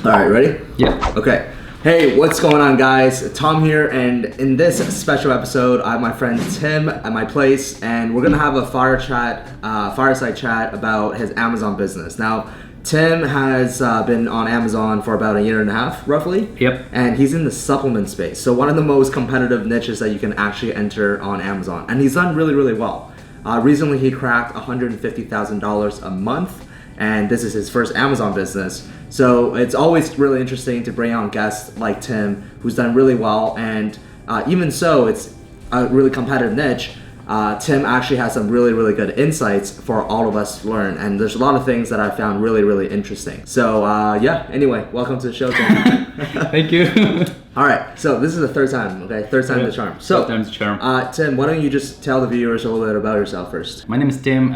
All right, ready? Yeah. Okay. Hey, what's going on, guys? Tom here, and in this special episode, I have my friend Tim at my place, and we're gonna have a fireside chat about his Amazon business. Now, Tim has been on Amazon for about 1.5 years, roughly. Yep. And he's in the supplement space, so one of the most competitive niches that you can actually enter on Amazon, and he's done really, really well. Recently, he cracked $150,000 a month, and this is his first Amazon business. So it's always really interesting to bring on guests like Tim, who's done really well, and even so, it's a really competitive niche. Tim actually has some really, really good insights for all of us to learn, and there's a lot of things that I found really, really interesting. So yeah, anyway, welcome to the show, Tim. Thank you. All right, so this is the third time, okay? Third time the charm. So, third time's the charm. Tim, why don't you just tell the viewers a little bit about yourself first? My name is Tim,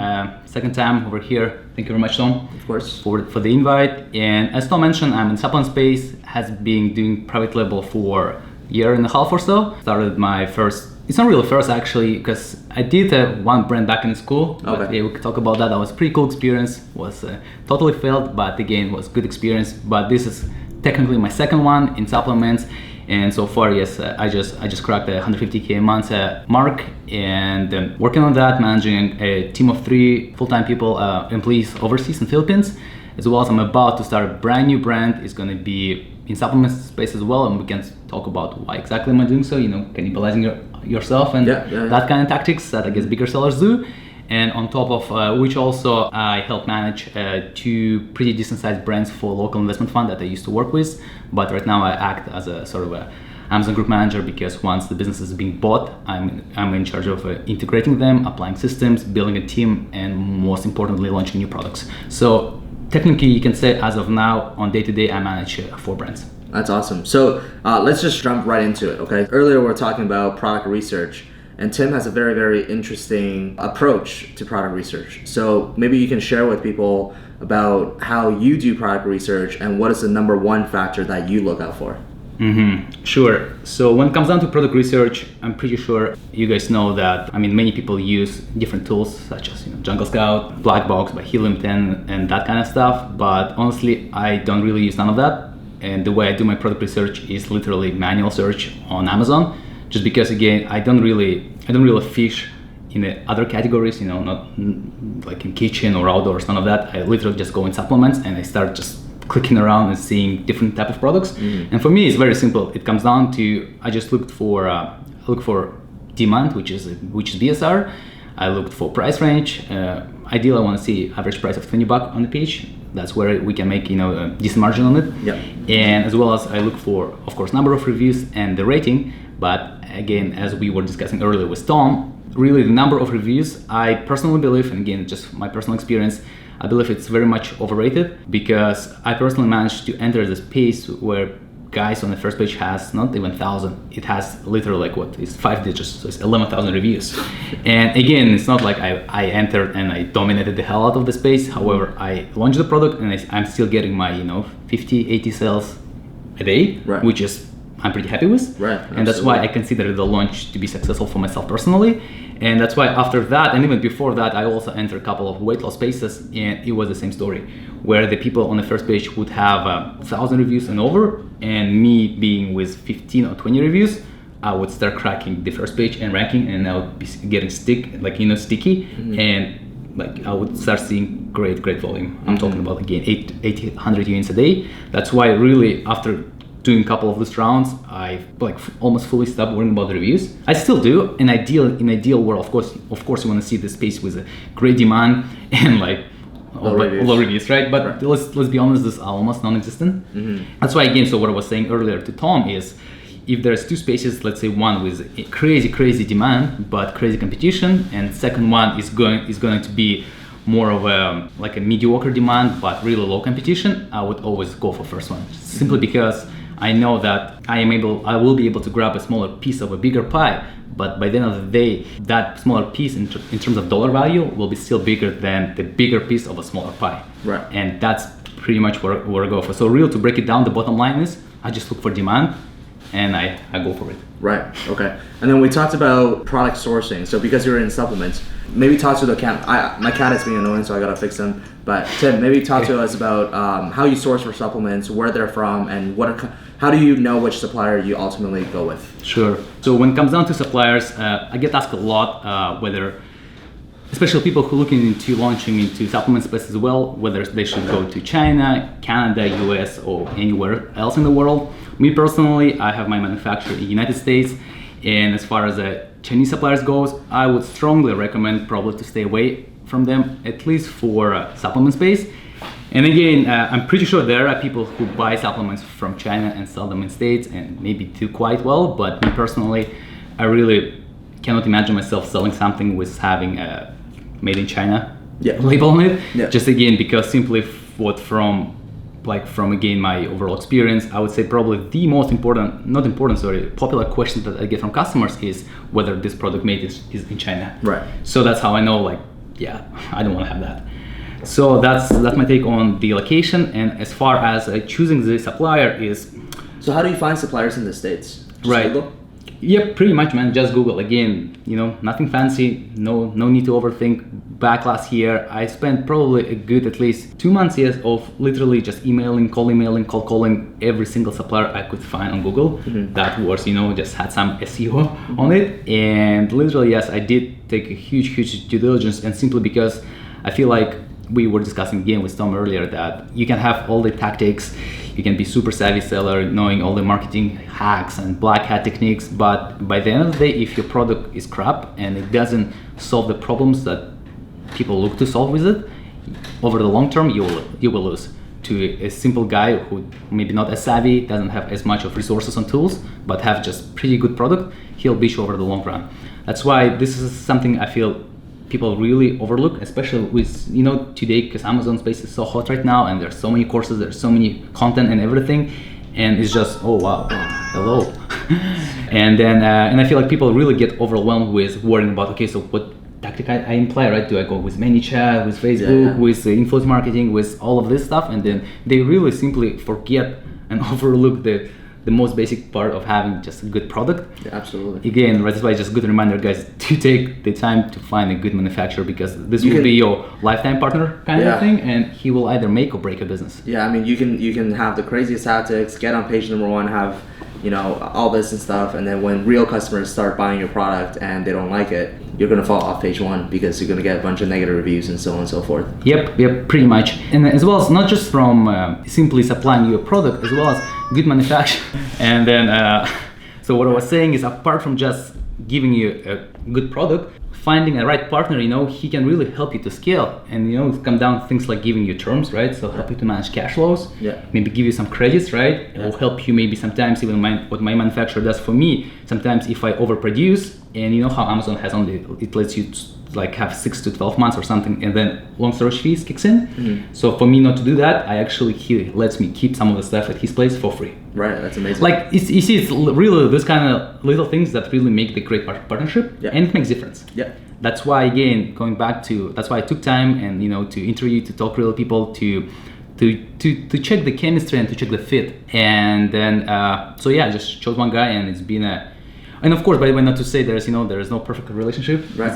second time over here. Thank you very much, Tom. Of course. For the invite. And as Tom mentioned, I'm in supplement space, has been doing private label for 1.5 years or so. Started my first, it's not really first actually, because I did one brand back in school. Okay. But yeah, we could talk about that. That was a pretty cool experience. Was totally failed, but again, was good experience. But this is technically my second one in supplements. And so far, yes, I just cracked the 150K a month mark, and working on that, managing a team of 3 full-time people, employees overseas in Philippines, as well as I'm about to start a brand new brand. It's going to be in supplement space as well, and we can talk about why exactly am I doing so, cannibalizing yourself and that kind of tactics that I guess bigger sellers do. And on top of which also I help manage 2 pretty decent sized brands for local investment fund that I used to work with. But right now I act as a sort of a Amazon group manager, because once the business is being bought, I'm in charge of integrating them, applying systems, building a team, and most importantly, launching new products. So technically you can say as of now, on day to day, I manage 4 brands. That's awesome. So let's just jump right into it, okay? Earlier we were talking about product research, and Tim has a very, very interesting approach to product research. So maybe you can share with people about how you do product research and what is the number 1 factor that you look out for. Sure. So when it comes down to product research, I'm pretty sure you guys know that, many people use different tools such as Jungle Scout, Black Box by Helium 10, and that kind of stuff. But honestly, I don't really use none of that. And the way I do my product research is literally manual search on Amazon. Just because, again, I don't really fish in the other categories, not like in kitchen or outdoors, none of that. I literally just go in supplements and I start just clicking around and seeing different type of products. And for me, it's very simple. It comes down to, I just look for demand, which is BSR. I looked for price range. Ideally, I want to see average price of $20 on the page. That's where we can make a decent margin on it. Yep. And as well as I look for, of course, number of reviews and the rating. But again, as we were discussing earlier with Tom, really the number of reviews, I personally believe, and again, just my personal experience, I believe it's very much overrated, because I personally managed to enter the space where guys on the first page has not even 1,000. It has literally it's 5 digits, so it's 11,000 reviews. And again, it's not like I entered and I dominated the hell out of the space. However, I launched the product and I'm still getting my 50, 80 sales a day, right, which is I'm pretty happy with. Right. And that's why I consider the launch to be successful for myself personally. And that's why after that, and even before that, I also entered a couple of weight loss spaces, and it was the same story, where the people on the first page would have 1,000 reviews and over, and me being with 15 or 20 reviews, I would start cracking the first page and ranking, and I would be getting sticky, and I would start seeing great volume. I'm talking about again 800 units a day. That's why really after doing a couple of these rounds, I almost fully stopped worrying about the reviews. I still do. In ideal world, of course, you want to see the space with a great demand and low reviews, right? But let's be honest, this is almost non-existent. That's why again, so what I was saying earlier to Tom is, if there's 2 spaces, let's say one with crazy demand but crazy competition, and second one is going to be more of a mediocre demand but really low competition, I would always go for first one, simply because I know that I will be able to grab a smaller piece of a bigger pie, but by the end of the day, that smaller piece in terms of dollar value will be still bigger than the bigger piece of a smaller pie. Right. And that's pretty much where I go for. So really, to break it down, the bottom line is I just look for demand, and I go for it. Right. Okay. And then we talked about product sourcing. So because you're in supplements, maybe talk to the cat. My cat is being annoying, so I gotta fix him. But Tim, maybe talk to us about how you source for supplements, where they're from, and how do you know which supplier you ultimately go with? Sure. So when it comes down to suppliers, I get asked a lot whether, especially people who are looking into launching into supplement space as well, whether they should go to China, Canada, US, or anywhere else in the world. Me personally, I have my manufacturer in the United States, and as far as Chinese suppliers goes, I would strongly recommend probably to stay away from them, at least for supplement space. And again, I'm pretty sure there are people who buy supplements from China and sell them in States and maybe do quite well, but me personally, I really cannot imagine myself selling something with having made in China label on it. Yeah. Just again, because simply from again my overall experience, I would say probably the most popular question that I get from customers is whether this product made is in China. Right. So that's how I know, I don't want to have that. So that's my take on the location. And as far as choosing the supplier is. So how do you find suppliers in the States? Just right. Google? Yeah, pretty much, man. Just Google. Again, nothing fancy. No need to overthink. Back last year, I spent probably a good at least 2 months of literally just cold calling every single supplier I could find on Google. Mm-hmm. That was, just had some SEO on it. And literally, yes, I did take a huge due diligence, and simply because I feel like we were discussing again with Tom earlier that you can have all the tactics, you can be super savvy seller, knowing all the marketing hacks and black hat techniques, but by the end of the day, if your product is crap and it doesn't solve the problems that people look to solve with it, over the long term, you will lose to a simple guy who maybe not as savvy, doesn't have as much of resources and tools, but have just pretty good product. He'll beat you over the long run. That's why this is something I feel people really overlook, especially with today, because Amazon space is so hot right now, and there's so many courses, there's so many content and everything, and it's just hello. And then and I feel like people really get overwhelmed with worrying about, okay, so what tactic I imply, right? Do I go with ManyChat, with Facebook, with influence marketing, with all of this stuff? And then they really simply forget and overlook the most basic part of having just a good product. Yeah, absolutely. Again, that's why just a good reminder, guys, to take the time to find a good manufacturer, because this will be your lifetime partner kind of thing, and he will either make or break a business. Yeah, I mean, you can have the craziest tactics, get on page number 1, have all this and stuff, and then when real customers start buying your product and they don't like it, you're gonna fall off page 1 because you're gonna get a bunch of negative reviews and so on and so forth. Yep, pretty much. And as well as not just from simply supplying you a product, as well as good manufacturing. And then, so what I was saying is, apart from just giving you a good product, finding a right partner, he can really help you to scale, and come down to things like giving you terms, right? So help you to manage cash flows, maybe give you some credits, right? It will help you maybe sometimes even what my manufacturer does for me. Sometimes if I overproduce, and how Amazon has it lets you have 6 to 12 months or something, and then long storage fees kicks in. Mm-hmm. So for me not to do that, he lets me keep some of the stuff at his place for free. Right, that's amazing. You see, it's really this kind of little things that really make the great partnership, and it makes difference. Yeah. That's why, again, that's why I took time and to interview, to talk to real people, to check the chemistry and to check the fit. And then I just chose one guy, and it's been and of course, by the way, not to say there is no perfect relationship. Right,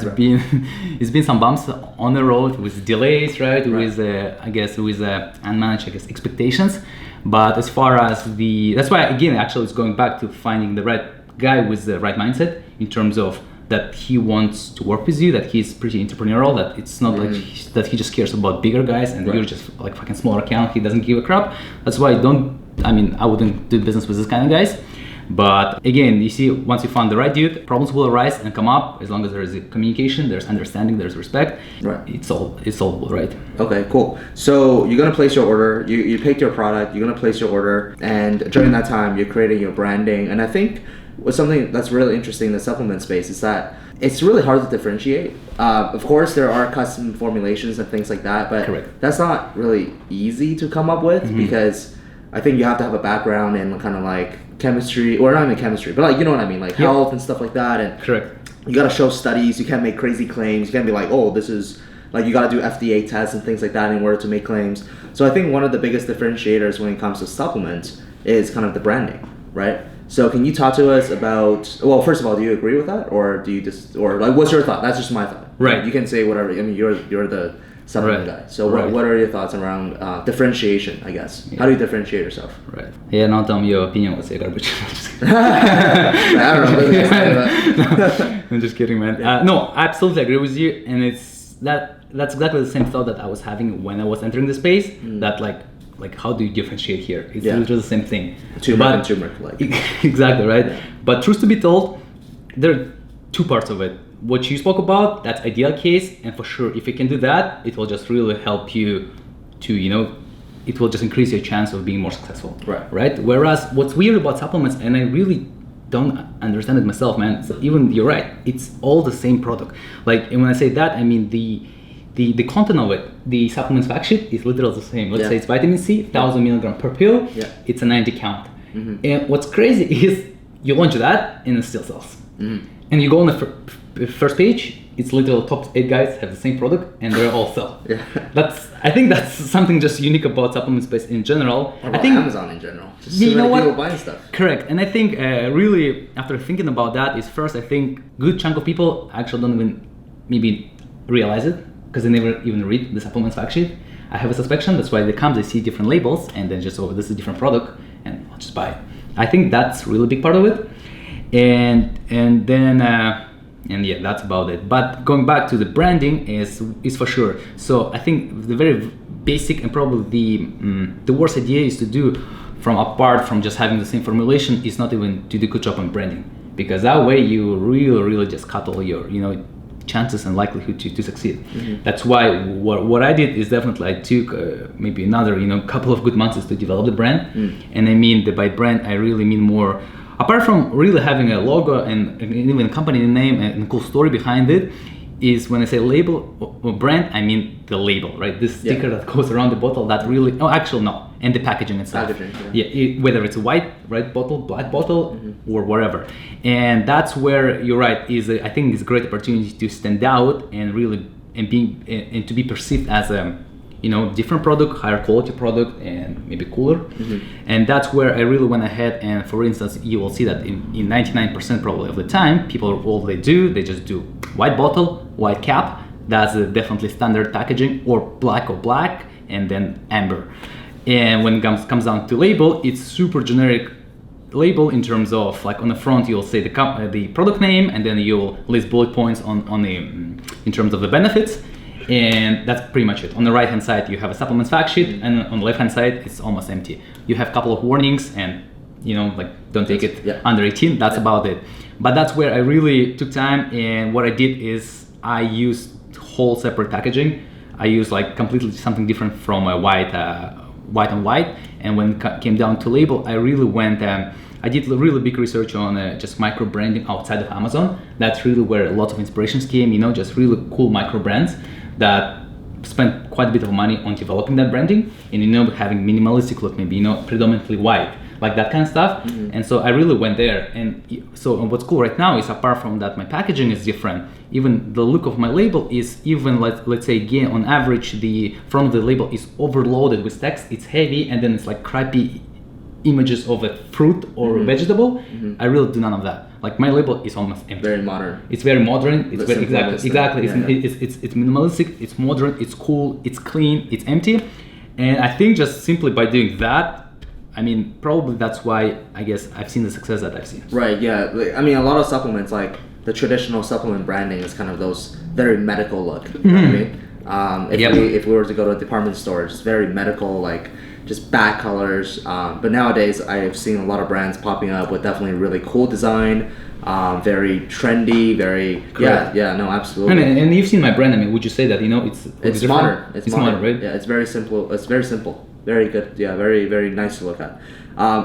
it's been some bumps on the road with delays, right? With unmanaged expectations. But as far as that's why again, actually, it's going back to finding the right guy with the right mindset in terms of that he wants to work with you, that he's pretty entrepreneurial, that it's not that he just cares about bigger guys and you're just like fucking small account. He doesn't give a crap. That's why I wouldn't do business with this kind of guys. But again, you see, once you find the right dude, problems will arise and come up as long as there is communication, there's understanding, there's respect. Right. It's solvable, right? Okay, cool. So you're gonna place your order. You picked your product. You're gonna place your order, and during that time, you're creating your branding. And I think something that's really interesting in the supplement space is that it's really hard to differentiate. Of course, there are custom formulations and things like that, but that's not really easy to come up with because I think you have to have a background in kind of like chemistry, or not even chemistry, but you know what I mean, like health and stuff like that. And you got to show studies. You can't make crazy claims. You can't be like, oh, this is like, you got to do FDA tests and things like that in order to make claims. So I think one of the biggest differentiators when it comes to supplements is kind of the branding, right? So can you talk to us about? Well, first of all, do you agree with that, or do you just, or like, what's your thought? That's just my thought. Right. You can say whatever. I mean, you're the supplement guy. So what are your thoughts around differentiation? I guess. Yeah. How do you differentiate yourself? Right. Yeah. Now tell me your opinion. Let's say garbage. I don't know. I'm just kidding, man. No, I absolutely agree with you, and that's exactly the same thought that I was having when I was entering the space. That like how do you differentiate here? It's literally the same thing. Turmeric, like. Exactly, right? Yeah. But truth to be told, there are two parts of it. What you spoke about, that's ideal case, and for sure, if you can do that, it will just really help you to, it will just increase your chance of being more successful. Right? Whereas what's weird about supplements, and I really don't understand it myself, man. So even you're right, it's all the same product. Like, and when I say that, I mean the content of it, the supplements fact sheet is literally the same. Let's say it's vitamin C, 1,000 milligram per pill. Yeah. It's a 90 count. Mm-hmm. And what's crazy is you launch that and it still sells. Mm-hmm. And you go on the first page, it's literally top 8 guys have the same product and they're all sell. Yeah. I think that's something just unique about supplement space in general. Or about Amazon in general. Just so many people buying stuff. Correct. And I think really after thinking about that is first, I think good chunk of people actually don't even maybe realize it, because they never even read the supplements fact sheet. I have a suspicion that's why they come, they see different labels and then just, this is a different product and I'll just buy it. I think that's really big part of it. And then that's about it. But going back to the branding is for sure. So I think the very basic and probably the worst idea is to do apart from just having the same formulation is not even to do good job on branding, because that way you really just cut all your chances and likelihood to succeed. Mm-hmm. That's why what I did is definitely I took maybe another couple of good months to develop the brand. And I mean by brand I really mean more, apart from really having a logo and even a company name and a cool story behind it, is when I say label or brand, I mean the label, right? This sticker that goes around the bottle that really, and the packaging itself. Whether it's a white bottle, black bottle, or whatever. And that's where you're right, I think it's a great opportunity to stand out and really and to be perceived as a different product, higher quality product, and maybe cooler. Mm-hmm. And that's where I really went ahead. And for instance, you will see that in 99% probably of the time, people all they just do white bottle, white cap. That's definitely standard packaging, or black, and then amber. And when it comes down to label, it's super generic label in terms of like on the front you'll say the product name, and then you'll list bullet points on the in terms of the benefits. And that's pretty much it. On the right hand side you have a supplements fact sheet, and on the left hand side it's almost empty. You have a couple of warnings and don't take it under 18. That's about it. But that's where I really took time, and what I did is I used whole separate packaging. I used like completely something different from a white and white. And when it came down to label, I really went I did really big research on just micro branding outside of Amazon. That's really where a lot of inspirations came, just really cool micro brands that spent quite a bit of money on developing that branding, and having minimalistic look, maybe predominantly white, like that kind of stuff. Mm-hmm. And so I really went there. And so what's cool right now is, apart from that, my packaging is different. Even the look of my label is even, let's say again, on average, the front of the label is overloaded with text. It's heavy, and then it's like crappy images of a fruit or a vegetable. Mm-hmm. I really do none of that. Like my label is almost empty. Very modern. It's very modern. It's very exactly. It's minimalistic. It's modern. It's cool. It's clean. It's empty. And I think just simply by doing that, I mean, probably that's why I guess I've seen the success that I've seen. Right. Yeah. I mean, a lot of supplements, like the traditional supplement branding, is kind of those very medical look. You know what I mean? If we were to go to a department store, it's very medical, like just bad colors. But nowadays, I have seen a lot of brands popping up with definitely really cool design, very trendy, very no, absolutely. And you've seen my brand. I mean, would you say that it's modern? It's modern, right? Yeah, it's very simple. It's very simple. Very good. Yeah, very very nice to look at.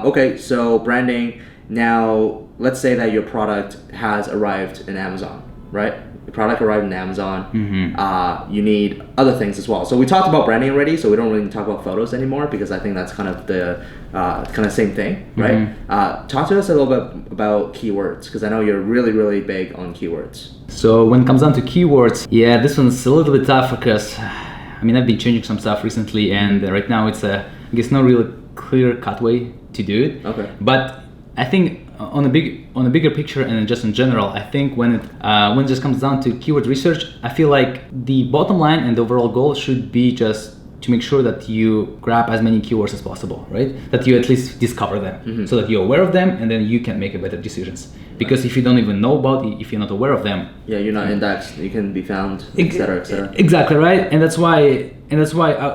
Okay, so branding. Now, let's say that your product has arrived in Amazon, right? The product arrived in Amazon. Mm-hmm. You need other things as well. So we talked about branding already, so we don't really talk about photos anymore, because I think that's kind of the same thing, right? Mm-hmm. Talk to us a little bit about keywords, because I know you're really, really big on keywords. So when it comes down to keywords, this one's a little bit tough, because I mean, I've been changing some stuff recently, and right now it's I guess no real clear cut way to do it. Okay. But I think on a bigger picture and just in general, I think when it just comes down to keyword research, I feel like the bottom line and the overall goal should be just to make sure that you grab as many keywords as possible, right? That you at least discover them, so that you're aware of them, and then you can make better decisions. Because if you don't even know about it, if you're not aware of them, yeah, you're not indexed. You can be found, etc., etc. Exactly, right? And that's why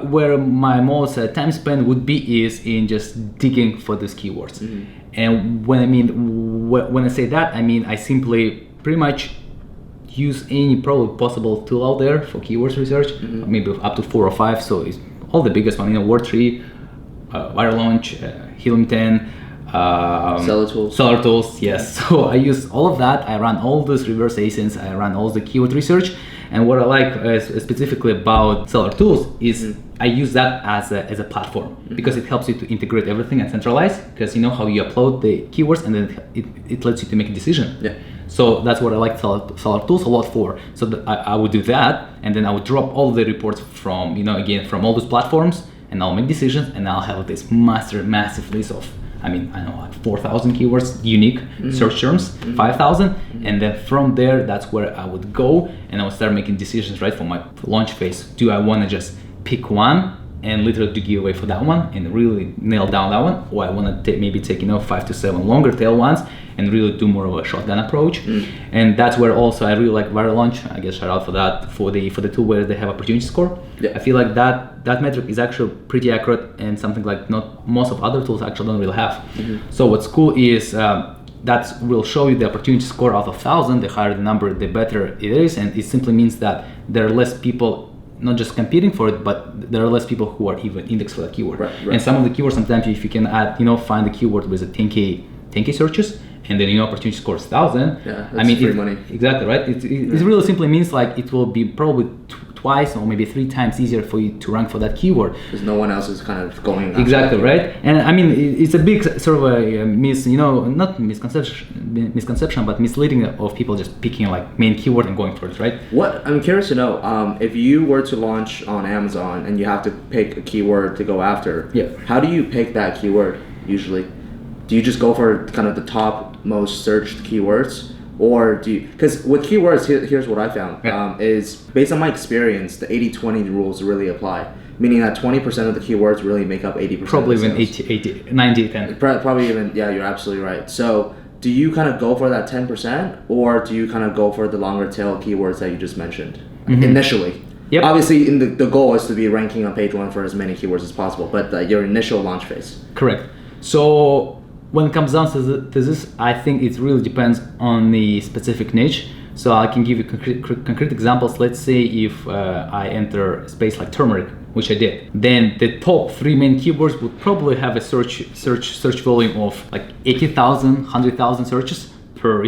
where my most time spent would be is in just digging for these keywords. And when I say that, I mean I simply pretty much use any probably possible tool out there for keywords research, maybe up to 4 or 5. So it's all the biggest one, Word3, Viral Launch, Helium 10, Seller Tools, yes. So I use all of that. I run all those reverse ASINs. I run all the keyword research. And what I like specifically about Seller Tools is I use that as a platform, because it helps you to integrate everything and centralize, because you know how you upload the keywords and then it lets you to make a decision. Yeah. So that's what I like Seller Tools a lot for. So I would do that, and then I would drop all the reports from, again, from all those platforms, and I'll make decisions, and I'll have this massive list of, I don't know, like 4,000 keywords, unique search terms, 5,000. And then from there, that's where I would go, and I would start making decisions, right, for my launch phase. Do I want to just pick one and literally do giveaway for that one and really nail down that one, or I want to maybe take 5 to 7 longer tail ones and really do more of a shotgun approach. And that's where also I really like Viral Launch. I guess shout out for that, for the tool where they have opportunity score. I feel like that metric is actually pretty accurate, and something like not most of other tools actually don't really have. So what's cool is that will show you the opportunity score out of 1,000. The higher the number, the better it is, and it simply means that there are less people not just competing for it, but there are less people who are even indexed for that keyword. Right. And some of the keywords, sometimes if you can add, find the keyword with a 10K searches, and then opportunity score is 1,000. Yeah, that's free money. Exactly, right? It really simply means like it will be probably twice or maybe 3 times easier for you to rank for that keyword. Because no one else is kind of going after exactly, right? And it's a big sort of a not misconception, but misleading of people just picking like main keyword and going for it, right? What I'm curious to know, if you were to launch on Amazon and you have to pick a keyword to go after, how do you pick that keyword usually? Do you just go for kind of the top most searched keywords? Or do you, because with keywords, here's what I found, is based on my experience, the 80-20 rules really apply. Meaning that 20% of the keywords really make up 80%. Probably even 80, 90, 10. Probably even, yeah, you're absolutely right. So do you kind of go for that 10%, or do you kind of go for the longer tail keywords that you just mentioned initially? Yep. Obviously, the goal is to be ranking on page 1 for as many keywords as possible, but your initial launch phase. Correct. So when it comes down to this, I think it really depends on the specific niche. So I can give you concrete examples. Let's say if I enter a space like turmeric, which I did, then the top 3 main keywords would probably have a search volume of like 80,000, 100,000 searches per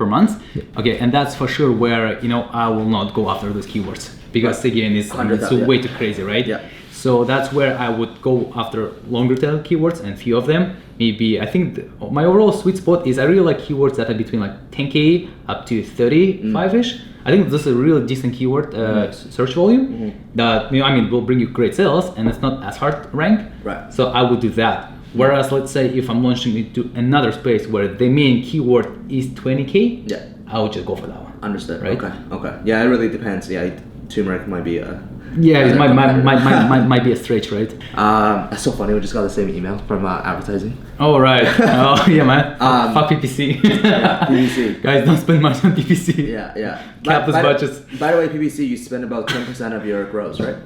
month. Okay, and that's for sure where I will not go after those keywords, because again it's way too crazy, right? Yeah. So that's where I would go after longer tail keywords, and few of them. Maybe I think my overall sweet spot is I really like keywords that are between like 10K up to 35ish. I think this is a really decent keyword search volume that will bring you great sales, and it's not as hard to rank. Right. So I would do that. Whereas let's say if I'm launching into another space where the main keyword is 20K, I would just go for that one. Understood. Right. Okay. Yeah, it really depends. Yeah, turmeric might be a. Yeah, it might be a stretch, right? That's so funny. We just got the same email from advertising. Oh, right. Oh, yeah, man. Fuck PPC. Yeah, PPC. Guys, don't spend much on PPC. Yeah. Cap those budgets. By the way, PPC, you spend about 10% of your gross, right?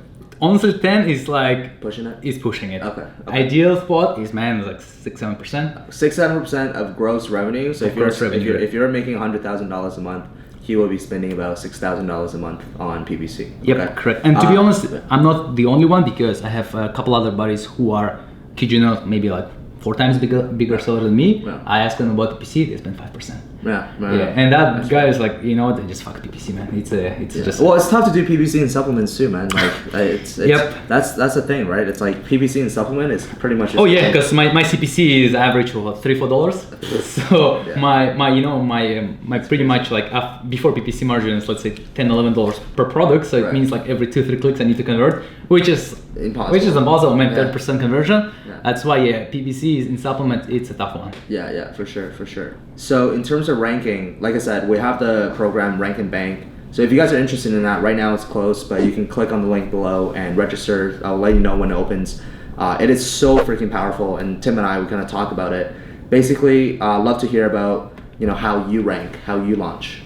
Honestly, 10 is like pushing it. Is pushing it. Okay. Ideal spot is like 6-7%. 6-7% of gross revenue. So if you're making $100,000 a month, he will be spending about $6,000 a month on PPC. Yep, okay. Correct. And to be honest, I'm not the only one, because I have a couple other buddies who are, kid you not, maybe like 4 times bigger seller than me. Yeah. I ask them about PPC, they spend 5%. Yeah. And that guy is like, you know what, just fuck PPC, man. It's just. Well, it's tough to do PPC and supplements too, man. Like it's Yep. That's the thing, right? It's like PPC and supplement is pretty much. Oh yeah, because my CPC is average of what, $3-4. So my pretty much like before PPC margin is, let's say $10-11 per product. So it means like every 2-3 clicks I need to convert, which is impossible. I mean, 30% conversion. Yeah. That's why PPC is in supplement. It's a tough one. Yeah, for sure. So in terms of ranking, like I said, we have the program Rank and Bank. So if you guys are interested in that, right now it's closed, but you can click on the link below and register. I'll let you know when it opens. It is so freaking powerful, and Tim and I, we kind of talk about it. Basically, love to hear about how you rank, how you launch.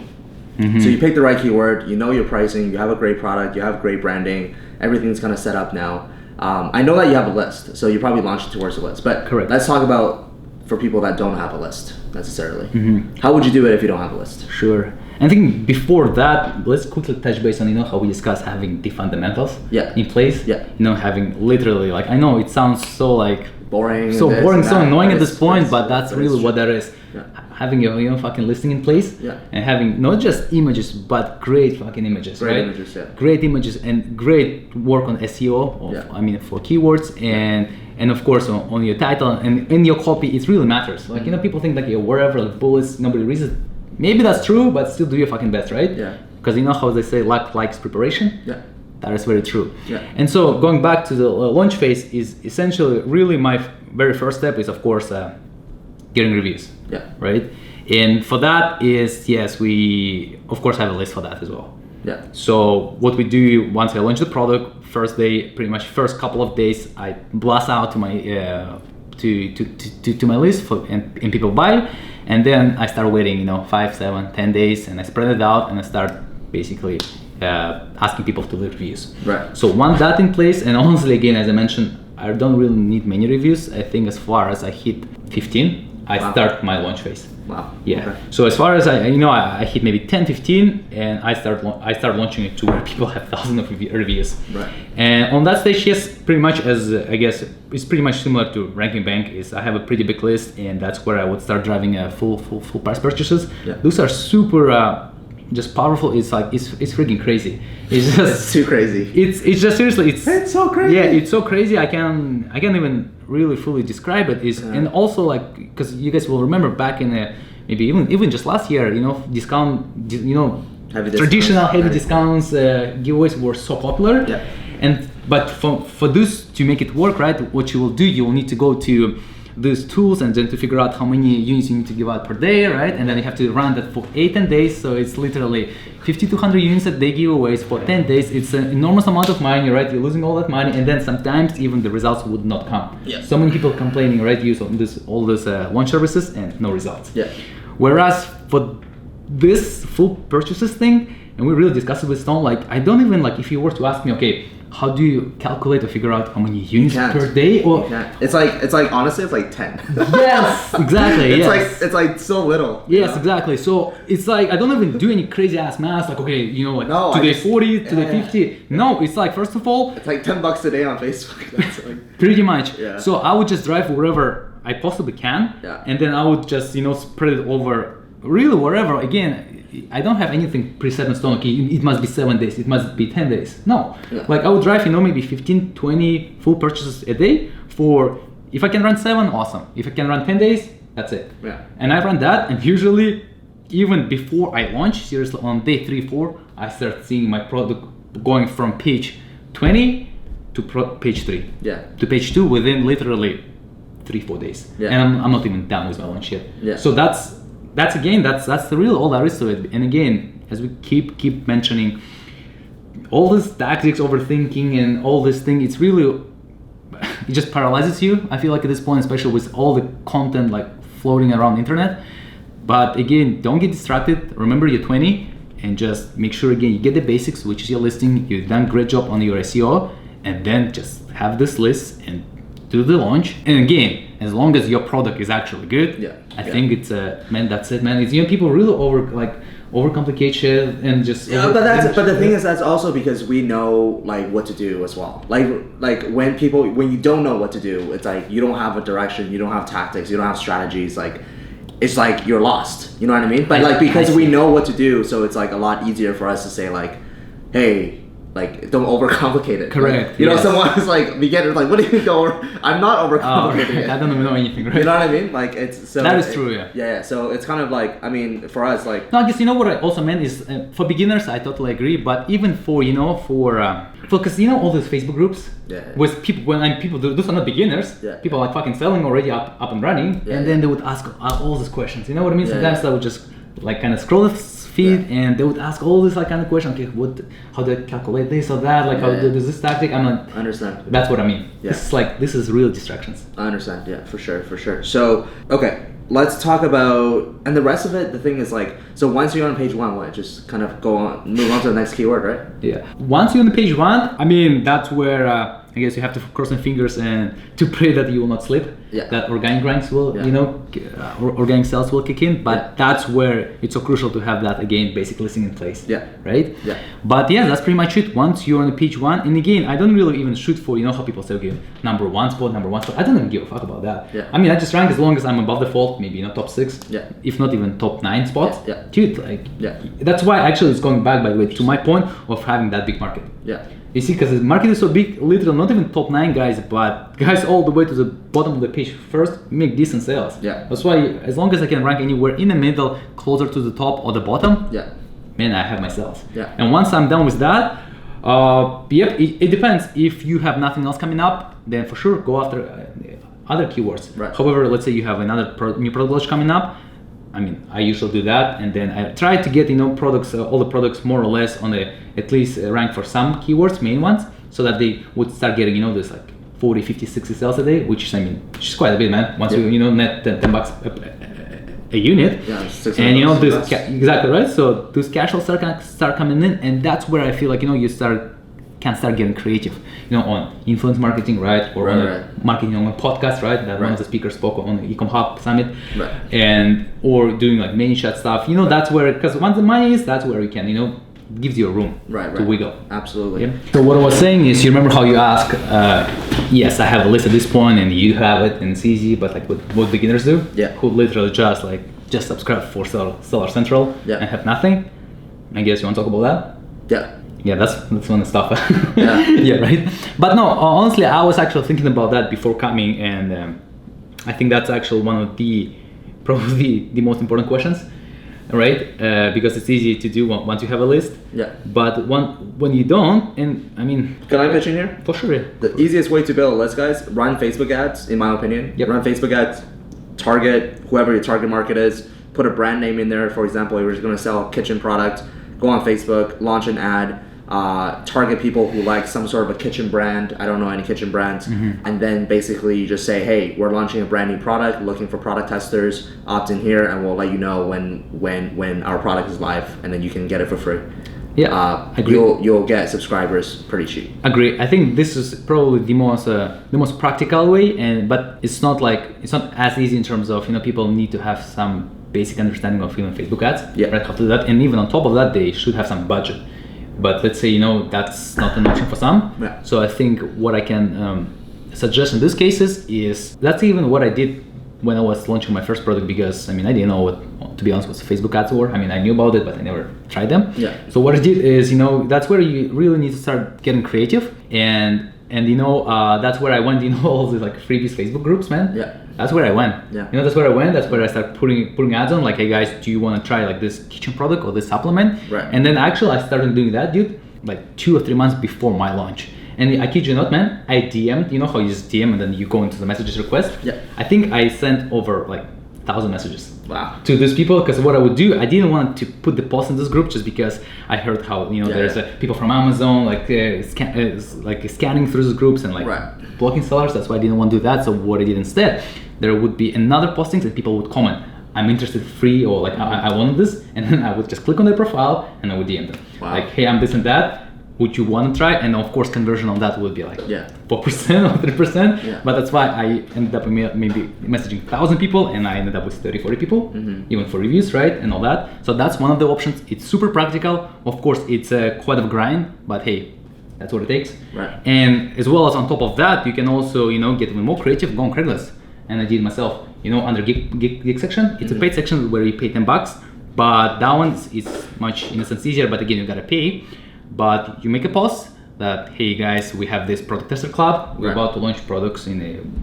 Mm-hmm. So you pick the right keyword, you know your pricing, you have a great product, you have great branding, everything's kind of set up now. I know that you have a list, so you probably launched towards a list. But correct. Let's talk about for people that don't have a list necessarily. Mm-hmm. How would you do it if you don't have a list? Sure. I think before that, let's quickly touch base on how we discussed having the fundamentals in place. Yeah. Having literally like, I know it sounds so like boring, so annoying at this point, but that's really what that is. Yeah. Having your fucking listing in place, and having not just images but great fucking images, great right? Images, yeah. Great images and great work on SEO. I mean, for keywords and of course on your title and in your copy, it really matters. Like people think like wherever like bullets, nobody reads it. Maybe that's true, but still do your fucking best, right? Yeah. Because how they say luck likes preparation. Yeah. That is very true. Yeah. And so going back to the launch phase is essentially really my very first step is of course getting reviews. Yeah. Right. And for that is we of course have a list for that as well. Yeah. So what we do once I launch the product, first couple of days, I blast out to my to my list and people buy, and then I start waiting 5, 7, 10 days, and I spread it out and I start basically asking people to leave reviews. Right. So once that in place, and honestly again as I mentioned, I don't really need many reviews. I think as far as I hit 15, I start my launch phase. Wow. Yeah. Okay. So as far as I hit maybe 10, 15, and I start launching it to where people have thousands of reviews. Right. And on that stage, yes, pretty much as I guess it's pretty much similar to Ranking Bank. Is I have a pretty big list, and that's where I would start driving full price purchases. Yeah. Those are super just powerful. It's like it's freaking crazy. It's just it's too crazy. It's just seriously it's so crazy. Yeah, it's so crazy. I can't even really fully describe it. And also like because you guys will remember back in maybe even just last year, discount, traditional heavy discounts, giveaways were so popular. Yeah. But for this to make it work, right, what you will do, you will need to go to these tools and then to figure out how many units you need to give out per day, right? And then you have to run that for 8-10 days. So it's literally 50 to 100 units that they giveaways for 10 days. It's an enormous amount of money, right? You're losing all that money, and then sometimes even the results would not come. Yeah. So many people complaining, right? Use all this launch services and no results. Yeah. Whereas for this full purchases thing, and we really discussed it with Stone, like I don't even like if you were to ask me, okay, how do you calculate or figure out how many units per day? Or it's like honestly, it's like 10. Yes, exactly. It's like so little. Yes, exactly. So it's like I don't even do any crazy ass math. Like okay, today 40, today 50. No, it's like first of all, it's like $10 a day on Facebook. That's like pretty much. Yeah. So I would just drive wherever I possibly can, and then I would just spread it over really wherever. Again, I don't have anything preset in stone. Okay, it must be 7 days. It must be 10 days. No, like I would drive maybe 15, 20 full purchases a day. For if I can run 7, awesome. If I can run 10 days, that's it. Yeah. And I run that, and usually even before I launch, seriously on day 3, 4, I start seeing my product going from page 20 to page 3. Yeah. To page 2 within literally 3-4 days. Yeah. And I'm not even done with my launch yet. Yeah. So that's the real all there is to it. And again, as we keep mentioning, all this tactics, overthinking, and all this thing, it's really it just paralyzes you. I feel like at this point, especially with all the content like floating around the internet. But again, don't get distracted. Remember you're 20, and just make sure again you get the basics, which is your listing. You've done a great job on your SEO, and then just have this list and do the launch. And again, as long as your product is actually good, I think it's man, that's it, man. It's people really overcomplicate shit and just but the thing is that's also because we know like what to do as well. Like when you don't know what to do, it's like you don't have a direction, you don't have tactics, you don't have strategies. Like it's like you're lost. You know what I mean? But like because we know what to do, so it's like a lot easier for us to say like, hey, like don't overcomplicate it. Correct. Like, you know, someone is like beginner, like what do you mean I'm not overcomplicating it. I don't know anything, right? You know what I mean? Like it's so that is true. Yeah. Yeah. So it's kind of like, I mean, for us, like. No, I guess you know what I also meant is for beginners, I totally agree. But even for because you know all those Facebook groups with people people those are not beginners. Yeah. People are like fucking selling already up and running, and then they would ask all these questions. You know what I mean? Sometimes I would just like kind of scroll the feed and they would ask all this like kind of question. Okay, how do I calculate this or that? Like how do this tactic? I'm not. I understand. That's what I mean. Yeah. This is real distractions. I understand. Yeah, for sure. So okay. Let's talk about, and the rest of it, the thing is like, so once you're on page 1, what, just kind of move on to the next keyword, right? Yeah. Once you're on page 1, I mean, that's where I guess you have to cross your fingers and to pray that you will not slip. Yeah. That organic ranks will, organic sales will kick in, but that's where it's so crucial to have that, again, basic listing in place. Yeah. Right? Yeah. But yeah, that's pretty much it. Once you're on page 1, and again, I don't really even shoot for, how people say, okay, number one spot. I don't even give a fuck about that. Yeah. I mean, I just rank as long as I'm above default, maybe, top 6. Yeah. If not even top 9 spots. Yeah. Dude, that's why actually it's going back, by the way, to my point of having that big market. Yeah. You see, because the market is so big, literally not even top 9 guys, but guys all the way to the bottom of the page first make decent sales. Yeah. That's why as long as I can rank anywhere in the middle, closer to the top or the bottom, man, I have my sales. Yeah. And once I'm done with that, it depends. If you have nothing else coming up, then for sure go after other keywords. Right. However, let's say you have another new product launch coming up. I mean, I usually do that, and then I try to get products, all the products more or less on at least rank for some keywords, main ones, so that they would start getting this like 40, 50, 60 sales a day, which is quite a bit, man. Once you net $10 a unit, and exactly right. So those cash flows start coming in, and that's where I feel like you can start getting creative, on influence marketing, right? Or on marketing on a podcast, right? That one of the speakers spoke on the Ecom Hub Summit, and or doing like many chat stuff. That's where, because once the money is, that's where you can, gives you a room to wiggle. Absolutely. Yeah? So what I was saying is, you remember how you ask, yes, I have a list at this point, and you have it, and it's easy, but like what beginners do, who literally just subscribe for Seller Central and have nothing. I guess you want to talk about that? Yeah, that's fun stuff. Yeah, right. But no, honestly, I was actually thinking about that before coming, and I think that's actually one of probably the most important questions, right? Because it's easy to do once you have a list. Yeah. But when you don't, and I mean, can I pitch in here? For sure. Yeah. The easiest way to build a list, guys, run Facebook ads. In my opinion, run Facebook ads. Target whoever your target market is. Put a brand name in there. For example, you're just going to sell a kitchen product. Go on Facebook, launch an ad. Target people who like some sort of a kitchen brand. I don't know any kitchen brands. And then basically you just say, hey, we're launching a brand new product, looking for product testers, opt in here, and we'll let you know when our product is live, and then you can get it for free. You'll get subscribers pretty cheap. Agree. I think this is probably the most practical way, but it's not as easy in terms of people need to have some basic understanding of Facebook ads, right? How to do that, and even on top of that, they should have some budget. But let's say that's not an option for some. Yeah. So I think what I can suggest in these cases is that's even what I did when I was launching my first product, because I didn't know what, to be honest, what Facebook ads were. I knew about it, but I never tried them. Yeah. So what I did is that's where you really need to start getting creative, and that's where I went. All these like freebies Facebook groups, man. Yeah. That's where I went. Yeah. That's where I went. That's where I started putting ads on. Like, hey guys, do you want to try like this kitchen product or this supplement? Right. And then actually I started doing that, dude, like 2 or 3 months before my launch. And I kid you not, man, I DM'd. How you just DM and then you go into the messages request. Yeah. I think I sent over like 1,000 messages. Wow. To these people, because what I would do, I didn't want to put the post in this group just because I heard how there's people from Amazon scanning through these groups and blocking sellers. That's why I didn't want to do that. So what I did instead, there would be another postings and people would comment, I'm interested, free, or like I want this, and then I would just click on their profile and I would DM them. Wow. Like, hey, I'm this and that. Would you want to try? And of course, conversion on that would be like 4% or 3%. Yeah. But that's why I ended up maybe messaging 1,000 people, and I ended up with 30, 40 people, even for reviews, right? And all that. So that's one of the options. It's super practical. Of course, it's quite a grind, but hey, that's what it takes. Right. And as well as on top of that, you can also, get even more creative, go on Craigslist. and I did it myself. You know, under geek section, it's a paid section where you pay $10, but that one is much in a sense easier. But again, you gotta pay. But you make a post that, hey guys, we have this product tester club. We're about to launch products in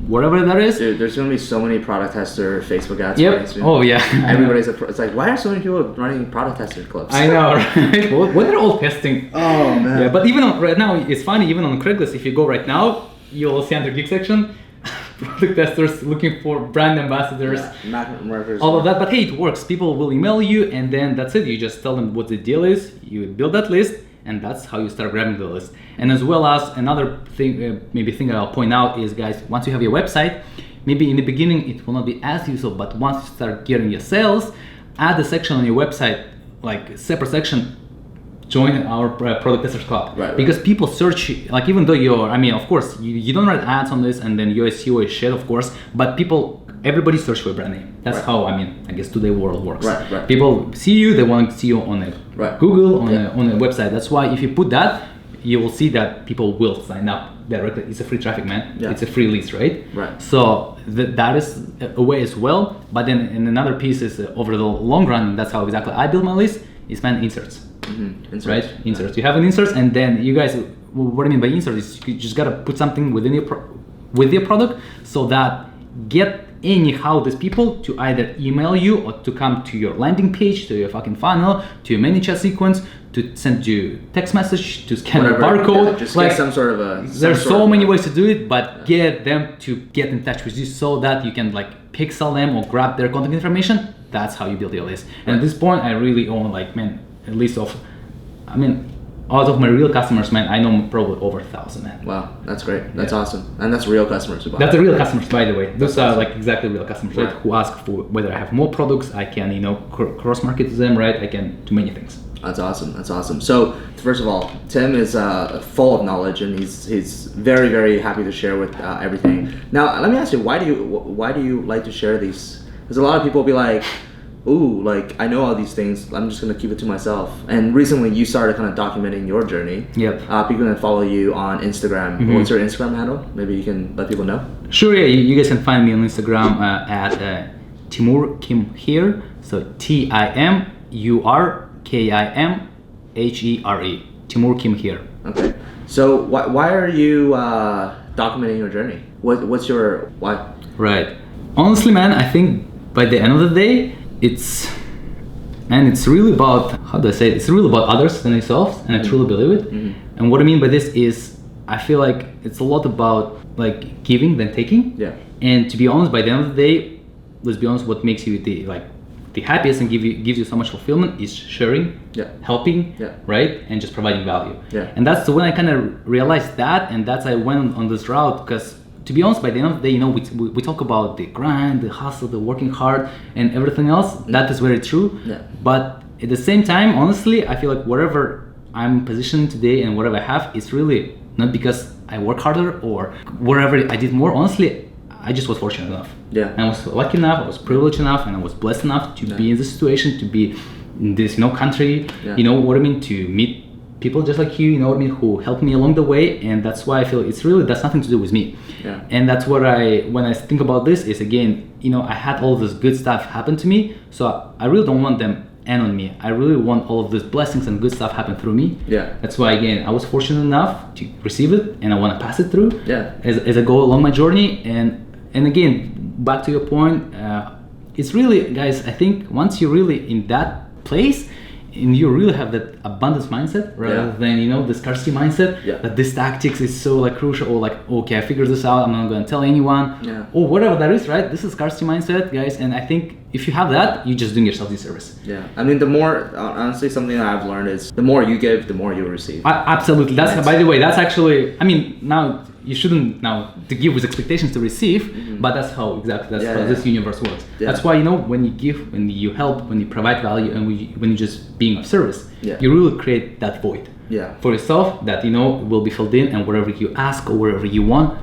whatever that is. Dude, there's gonna be so many product tester Facebook ads. Yep. Oh yeah. Everybody's it's like, why are so many people running product tester clubs? I know, right? When they're all testing. Oh man. Yeah, but even right now, it's funny. Even on Craigslist, if you go right now, you'll see under geek section, product testers looking for brand ambassadors, all of that. But hey, it works. People will email you, and then that's it. You just tell them what the deal is. You build that list. And that's how you start grabbing the list. And as well as another thing, thing I'll point out is, guys, once you have your website, maybe in the beginning it will not be as useful, but once you start getting your sales, add a section on your website, like a separate section, join our product testers club. Right. Because people search, like even though of course, you don't write ads on this and then your SEO is shit, of course, but everybody search for a brand name. That's how, I guess today world works. Right. People see you, they want to see you on Google, on a website. That's why if you put that, you will see that people will sign up directly. It's a free traffic, man. Yeah. It's a free list, right? So that is a way as well. But then another piece is over the long run, and that's how exactly I build my list, is inserts. Inserts. Right? Inserts. You have an inserts, and then you guys, what I mean by inserts is you just gotta put something with your product so that anyhow these people to either email you or to come to your landing page, to your fucking funnel, to your ManyChat sequence, to send you text message, to scan a barcode. Yeah, just get some sort of a... There's so many ways to do it, but get them to get in touch with you so that you can pixel them or grab their contact information. That's how you build your list. And at this point, I really own a list of, out of my real customers, man, I know probably over 1,000, man. Wow, that's great. That's awesome. And that's real customers who buy. That's the real customers, by the way. Those are exactly real customers, right? Who ask for whether I have more products, I can, cross-market to them, right? I can do many things. That's awesome. That's awesome. So, first of all, Tim is full of knowledge, and he's very, very happy to share with everything. Now, let me ask you, why do you like to share these? Because a lot of people will be like, ooh, I know all these things, I'm just gonna keep it to myself. And recently you started kind of documenting your journey. Yep. People can follow you on Instagram. What's your Instagram handle? Maybe you can let people know. Sure, yeah, you guys can find me on Instagram at Timur Kim Here. So TimurKimhere. Timur Kim Here. Okay. So why are you documenting your journey? What's your why? Right. Honestly, man, I think by the end of the day, it's really about, how do I say it? It's really about others than yourselves, and I truly believe it. And what I mean by this is, I feel like it's a lot about giving than taking. Yeah. And to be honest, by the end of the day, let's be honest, what makes you the happiest and gives you so much fulfillment is sharing, helping, right, and just providing value. Yeah. And that's when I kind of realized that, and that's I went on this route because. To be honest, by the end of the day, we talk about the grind, the hustle, the working hard, and everything else. That is very true. Yeah. But at the same time, honestly, I feel like wherever I'm positioned today and whatever I have, it's really not because I work harder or wherever I did more. Honestly, I just was fortunate enough. Yeah. And I was lucky enough, I was privileged enough, and I was blessed enough to be in this situation, to be in this, country, to meet people just like you, who helped me along the way, and that's why I feel that's nothing to do with me. Yeah. And that's what when I think about this is, again, I had all this good stuff happen to me, so I really don't want them end on me. I really want all of these blessings and good stuff happen through me. Yeah. That's why, again, I was fortunate enough to receive it, and I want to pass it through. Yeah. As I go along my journey, and again, back to your point, it's really, guys, I think once you're really in that place, and you really have that abundance mindset rather than the scarcity mindset, that this tactics is so crucial, or okay, I figured this out, I'm not going to tell anyone, or whatever that is, right? This is scarcity mindset, guys, and I think if you have that, you're just doing yourself disservice. Yeah, I mean, the more, honestly, something that I've learned is the more you give, the more you receive. Absolutely. That's by the way, that's actually, now you shouldn't to give with expectations to receive, but that's how this universe works. Yeah. That's why when you give, when you help, when you provide value, and when you're just being of service, you really create that void for yourself that will be filled in, and wherever you ask or wherever you want,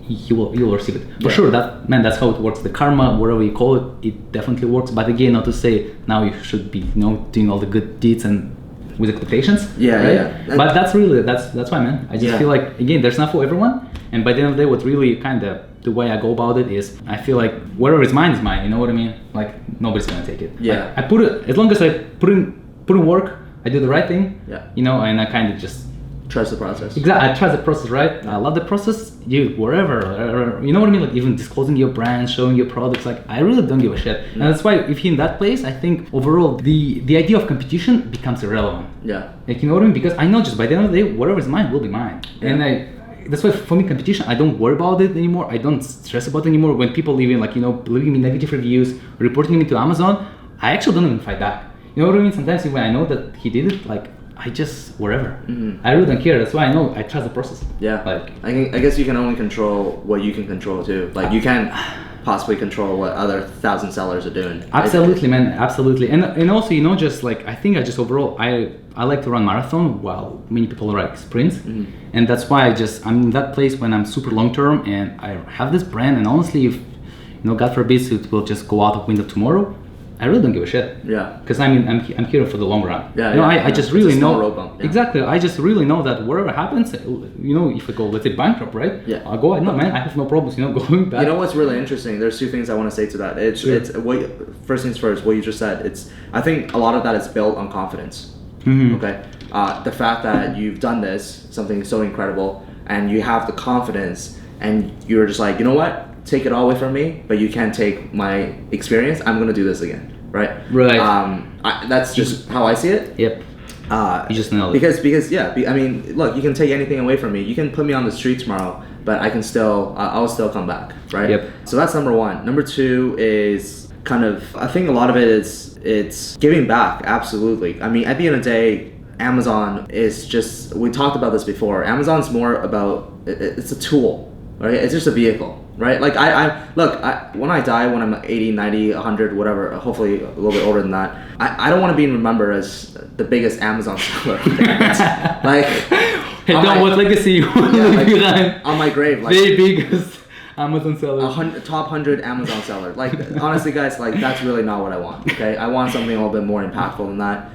you will receive it. For sure, that's how it works. The karma, whatever you call it, it definitely works. But again, not to say now you should be doing all the good deeds and with expectations. Yeah, right? yeah. But that's why, man. I just feel like, again, there's not for everyone. And by the end of the day, what really kind of the way I go about it is, I feel like whatever is mine is mine. You know what I mean? Like nobody's gonna take it. Yeah. Like, I put it, as long as I put in work, I do the right thing. Yeah. You know, and I kind of just Trust the process. Exactly, I trust the process, right? I love the process. Wherever, you know what I mean? Like even disclosing your brand, showing your products, like I really don't give a shit. And that's why if you're in that place, I think overall the idea of competition becomes irrelevant. Yeah. Like, you know what I mean? Because I know just by the end of the day, whatever is mine will be mine. Yeah. And that's why for me, competition, I don't worry about it anymore. I don't stress about it anymore. When people leaving, like, you know, leaving me negative reviews, reporting me to Amazon, I actually don't even fight back. You know what I mean? Sometimes when I know that he did it, like, I just, whatever. I really don't care. That's why I know I trust the process. Yeah. Like, I guess you can only control what you can control too. Like you can't possibly control what other 1,000 sellers are doing. Absolutely, man. Absolutely. And also, you know, just like, I think I just overall, I like to run marathon while many people like sprints. And that's why I'm in that place when I'm super long term and I have this brand. And honestly, if, you know, God forbid it will just go out of window tomorrow, I really don't give a shit. Yeah. Because I'm here for the long run. Yeah. You know, I just really know. Road bump, yeah. Exactly. I just really know that whatever happens, you know, if I go, let's say, bankrupt, right? Yeah. I'll go. No, man, I have no problems. You know, going back. You know what's really interesting? There's two things I want to say to that. It's what first things first. What you just said. I think a lot of that is built on confidence. Okay. The fact that you've done this, something so incredible, and you have the confidence, and you're just like, you know what? Take it all away from me, but you can't take my experience. I'm gonna do this again, right? Right. That's just how I see it. Yep. You just nailed it. Because I mean, look, you can take anything away from me. You can put me on the street tomorrow, but I'll still come back, right? Yep. So that's number one. Number two is kind of, I think a lot of it is it's giving back. Absolutely. I mean, at the end of the day, Amazon is just, we talked about this before. Amazon's more about, it's a tool, right? It's just a vehicle. Right? Like when I die, when I'm 80, 90, 100, whatever, hopefully a little bit older than that, I don't want to be remembered as the biggest Amazon seller. Like, hey, Don, what legacy you want to leave behind? On my grave, like the biggest Amazon seller. Top 100 Amazon seller. Like, honestly, guys, like that's really not what I want. Okay, I want something a little bit more impactful than that.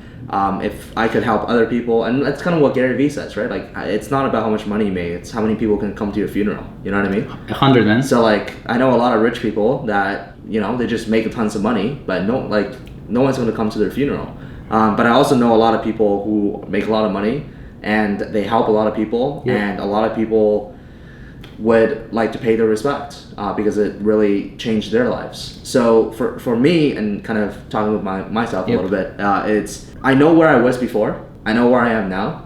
If I could help other people, and that's kind of what Gary Vee says, right? Like, it's not about how much money you make, it's how many people can come to your funeral. You know what I mean? 100, man. So like, I know a lot of rich people that, you know, they just make tons of money, but no one's going to come to their funeral. But I also know a lot of people who make a lot of money and they help a lot of people, and a lot of people would like to pay their respect because it really changed their lives. So for me, and kind of talking with myself a little bit, I know where I was before, I know where I am now,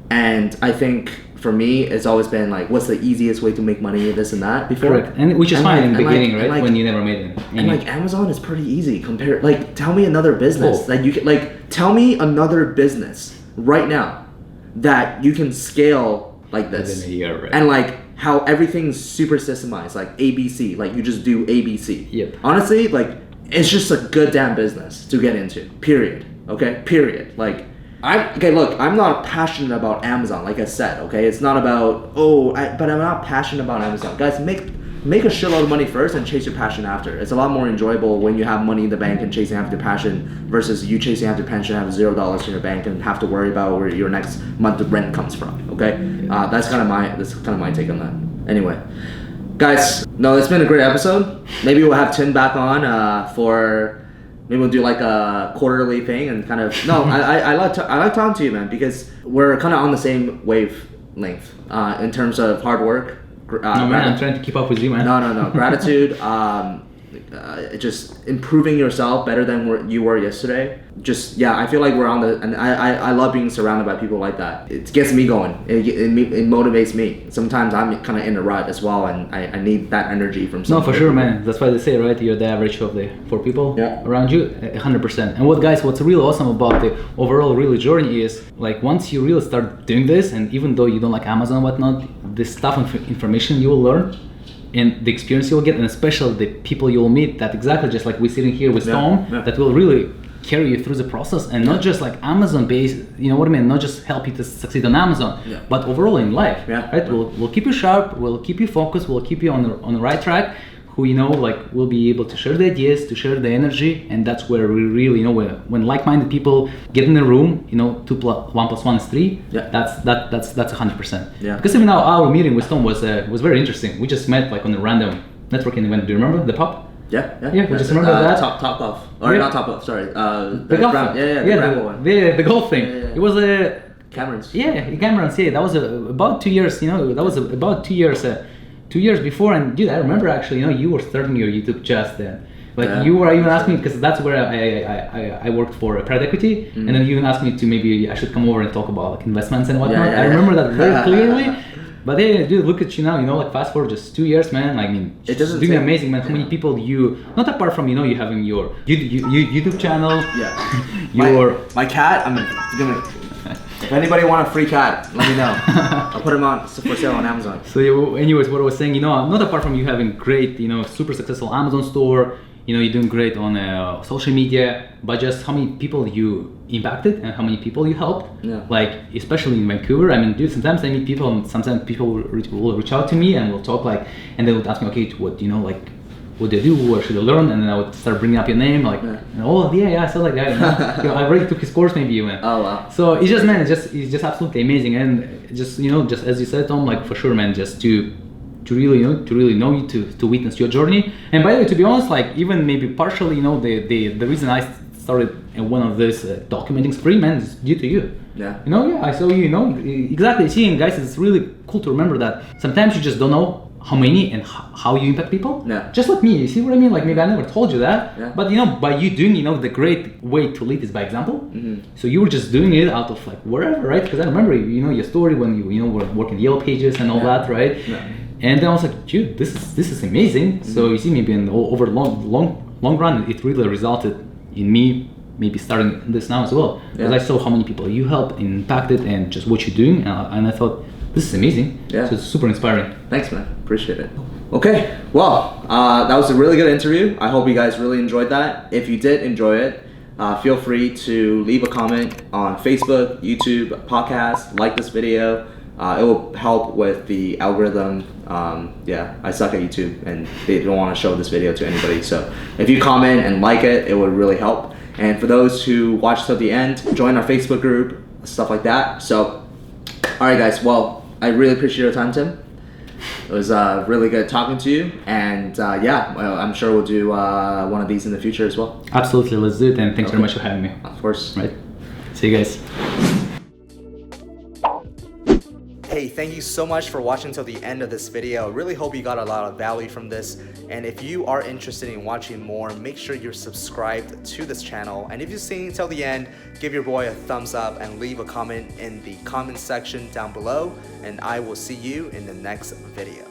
and I think for me it's always been like, what's the easiest way to make money, this and that before. Correct. And which is fine in the beginning, right? Like, when you never made it. And like Amazon is pretty easy compared. Like, tell me another business that you can, like, tell me another business right now that you can scale like this. Within a year, right? And like how everything's super systemized, like ABC, like you just do ABC. Yep. Honestly, like, it's just a good damn business to get into. Period. Okay. Period. Like, I'm not passionate about Amazon, like I said. Okay, it's not about but I'm not passionate about Amazon. Guys, make a shitload of money first and chase your passion after. It's a lot more enjoyable when you have money in the bank and chasing after passion versus you chasing after passion, have $0 in your bank and have to worry about where your next month of rent comes from. Okay, that's kind of my take on that. Anyway, guys, no, it's been a great episode. Maybe we'll have Tim back on for. Maybe we'll do like a quarterly thing and kind of. No, I like talking to you, man, because we're kind of on the same wavelength in terms of hard work. No, man, I'm trying to keep up with you, man. No. Gratitude, just improving yourself better than where you were yesterday. Just, I feel like we're on the, and I love being surrounded by people like that. It gets me going. It motivates me. Sometimes I'm kind of in a rut as well, and I need that energy from someone. No, for sure, man. That's why they say, right? You're the average of the 4 people around you, 100%. And what's really awesome about the overall really journey is, like, once you really start doing this, and even though you don't like Amazon and whatnot, the stuff and information you will learn, and the experience you'll get, and especially the people you'll meet, that exactly just like we're sitting here with Tom, that will really carry you through the process, and not just like Amazon based, you know what I mean, not just help you to succeed on Amazon, but overall in life, right? We'll keep you sharp, we'll keep you focused, we'll keep you on the right track. who like will be able to share the ideas, to share the energy, and that's where we really when like-minded people get in the room, 1 + 1 is 3. Yeah. That's 100%. Yeah. Because even our meeting with Tom was very interesting. We just met like on a random networking event. Do you remember the pub? Yeah. We just remember that. Top Golf. Or not Top Golf, sorry. The golf. Brown. The one. The golf thing. Yeah. It was a Cameron's. Yeah, Cameron's. Yeah, that was about 2 years. That was about 2 years. 2 years before, and dude, I remember actually, you were starting your YouTube just then. Like you were even asking me, because that's where I worked for private equity, and then you even asked me to maybe I should come over and talk about like investments and whatnot. I remember that very clearly. But hey, dude, look at you now. Like fast forward just 2 years, man. Like, I mean, it doesn't doing amazing, man. How many people not apart from you having your YouTube channel. Yeah. My cat. I'm gonna. If anybody want a free cat, let me know. I'll put him on for sale on Amazon. So anyways, what I was saying, not apart from you having great, super successful Amazon store, you're doing great on social media, but just how many people you impacted and how many people you helped. Yeah. Like, especially in Vancouver, I mean, dude, sometimes I meet people and sometimes people will reach out to me and we'll talk and they would ask me, okay, what what do you do, what should I learn? And then I would start bringing up your name, like, I said like that. I already took his course, maybe even. Oh wow. So it's just, man, it's just absolutely amazing, and just just as you said, Tom, like for sure, man, just to really know you, to witness your journey. And by the way, to be honest, like even maybe partially, the reason I started one of this documenting spree, man, is due to you. Yeah. I saw you, exactly. Seeing guys, it's really cool to remember that sometimes you just don't know how many and how you impact people. Yeah. Just like me, you see what I mean? Like maybe I never told you that, yeah. But by you doing, the great way to lead is by example. Mm-hmm. So you were just doing it out of like wherever, right? Because I remember, your story when you were working Yellow Pages and all that, right? Yeah. And then I was like, dude, this is amazing. Mm-hmm. So you see, maybe over long run, it really resulted in me maybe starting this now as well. Because I saw how many people you helped, impacted, and just what you're doing, and I thought, this is amazing. Yeah. So it's super inspiring. Thanks, man. Appreciate it. Okay, well, that was a really good interview. I hope you guys really enjoyed that. If you did enjoy it, feel free to leave a comment on Facebook, YouTube, podcast, like this video. It will help with the algorithm. I suck at YouTube and they don't want to show this video to anybody. So if you comment and like it, it would really help. And for those who watch till the end, join our Facebook group, stuff like that. So, all right, guys. Well, I really appreciate your time, Tim. It was really good talking to you, and I'm sure we'll do one of these in the future as well. Absolutely, let's do it, and thanks very much for having me. Of course. Right. See you guys. Hey, thank you so much for watching till the end of this video. I really hope you got a lot of value from this. And if you are interested in watching more, make sure you're subscribed to this channel. And if you've seen till the end, give your boy a thumbs up and leave a comment in the comment section down below. And I will see you in the next video.